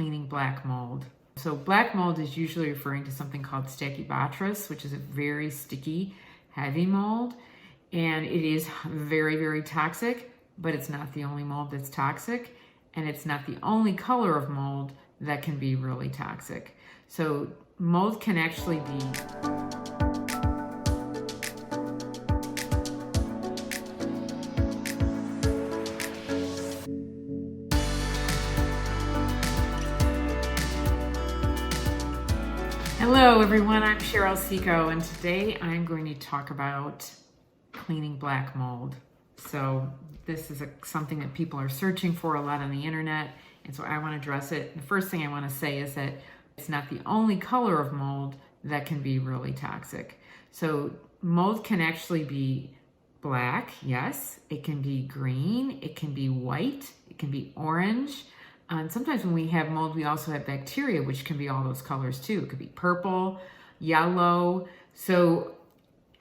cleaning black mold. So black mold is usually referring to something called Stachybotrys, which is a very sticky, heavy mold. And it is very, very toxic, but it's not the only mold that's toxic. And it's not the only color of mold that can be really toxic. So mold can actually be Hello everyone, I'm Cheryl Ciecko, and today I'm going to talk about cleaning black mold. So this is something that people are searching for a lot on the internet, and so I want to address it. The first thing I want to say is that it's not the only color of mold that can be really toxic. So mold can actually be black, yes, it can be green, it can be white, it can be orange. And sometimes when we have mold, we also have bacteria, which can be all those colors too. It could be purple, yellow. So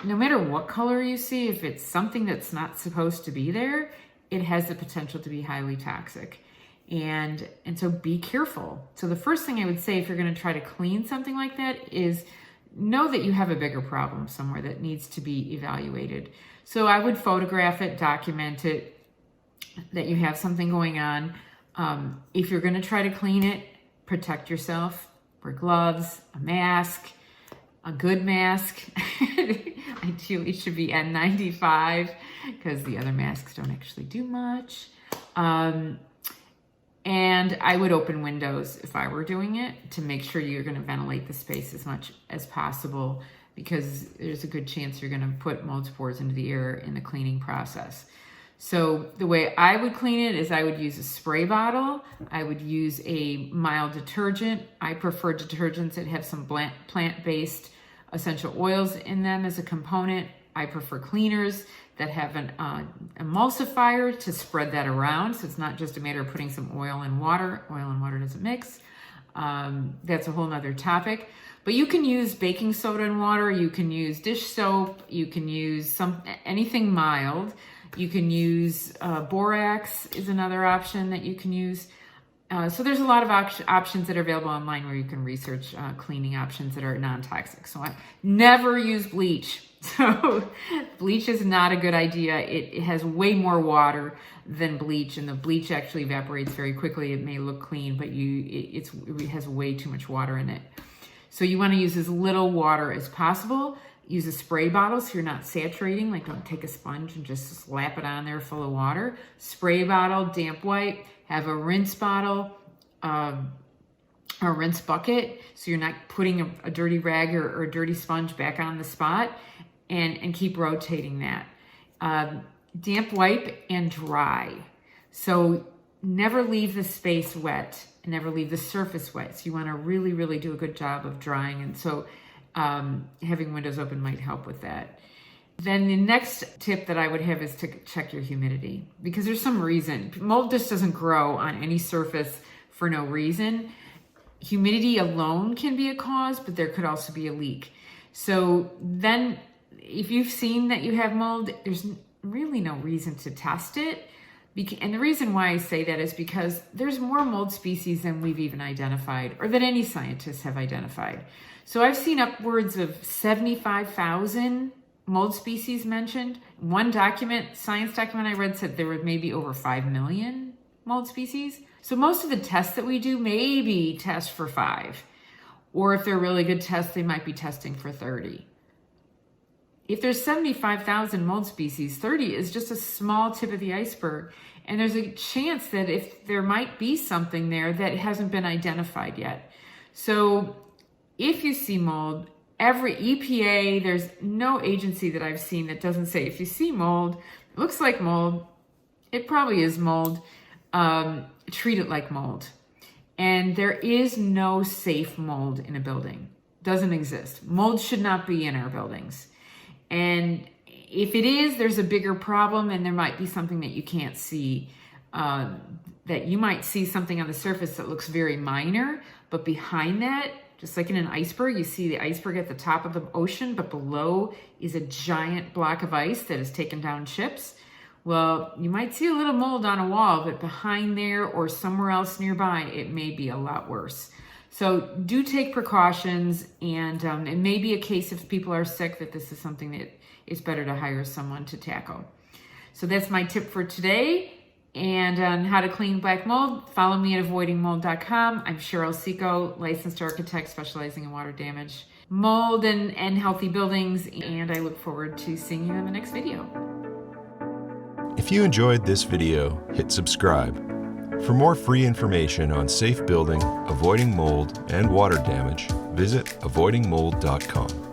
no matter what color you see, if it's something that's not supposed to be there, it has the potential to be highly toxic. And so be careful. So the first thing I would say if you're going to try to clean something like that is know that you have a bigger problem somewhere that needs to be evaluated. So I would photograph it, document it, that you have something going on. If you're going to try to clean it, protect yourself. Wear gloves, a mask, a good mask. Ideally, it should be N95 because the other masks don't actually do much. And I would open windows if I were doing it to make sure you're going to ventilate the space as much as possible, because there's a good chance you're going to put mold spores into the air in the cleaning process. So the way I would clean it is I would use a spray bottle. I would use a mild detergent. I prefer detergents that have some plant-based essential oils in them as a component. I prefer cleaners that have an emulsifier to spread that around. So it's not just a matter of putting some oil and water. Oil and water doesn't mix. That's a whole nother topic. But you can use baking soda and water. You can use dish soap. You can use anything mild. You can use borax is another option that you can use. So there's a lot of options that are available online where you can research cleaning options that are non-toxic. So I never use bleach. So bleach is not a good idea. It has way more water than bleach, and the bleach actually evaporates very quickly. It may look clean, but it has way too much water in it. So you want to use as little water as possible. Use a spray bottle so you're not saturating, like don't take a sponge and just slap it on there full of water. Spray bottle, damp wipe, have a rinse bottle, a rinse bucket, so you're not putting a dirty rag or a dirty sponge back on the spot, and keep rotating that. Damp wipe and dry. So never leave the space wet and never leave the surface wet. So you want to really, really do a good job of drying, and so having windows open might help with that. Then the next tip that I would have is to check your humidity, because there's some reason. Mold just doesn't grow on any surface for no reason. Humidity alone can be a cause, but there could also be a leak. So then if you've seen that you have mold, there's really no reason to test it. And the reason why I say that is because there's more mold species than we've even identified, or that any scientists have identified. So I've seen upwards of 75,000 mold species mentioned. One science document I read said there were maybe over 5 million mold species. So most of the tests that we do maybe test for 5. Or if they're really good tests, they might be testing for 30. If there's 75,000 mold species, 30 is just a small tip of the iceberg. And there's a chance that if there might be something there that hasn't been identified yet. So if you see mold, every EPA, there's no agency that I've seen that doesn't say, if you see mold, it looks like mold, it probably is mold, treat it like mold. And there is no safe mold in a building. Doesn't exist. Mold should not be in our buildings. And if it is, there's a bigger problem, and there might be something that you can't see. That you might see something on the surface that looks very minor, but behind that, just like in an iceberg, you see the iceberg at the top of the ocean, but below is a giant block of ice that has taken down ships. Well, you might see a little mold on a wall, but behind there or somewhere else nearby, it may be a lot worse. So do take precautions, and it may be a case if people are sick that this is something that is better to hire someone to tackle. So that's my tip for today. And on how to clean black mold, follow me at avoidingmold.com. I'm Cheryl Ciecko, licensed architect specializing in water damage, mold, and healthy buildings. And I look forward to seeing you in the next video. If you enjoyed this video, hit subscribe. For more free information on safe building, avoiding mold, and water damage, visit avoidingmold.com.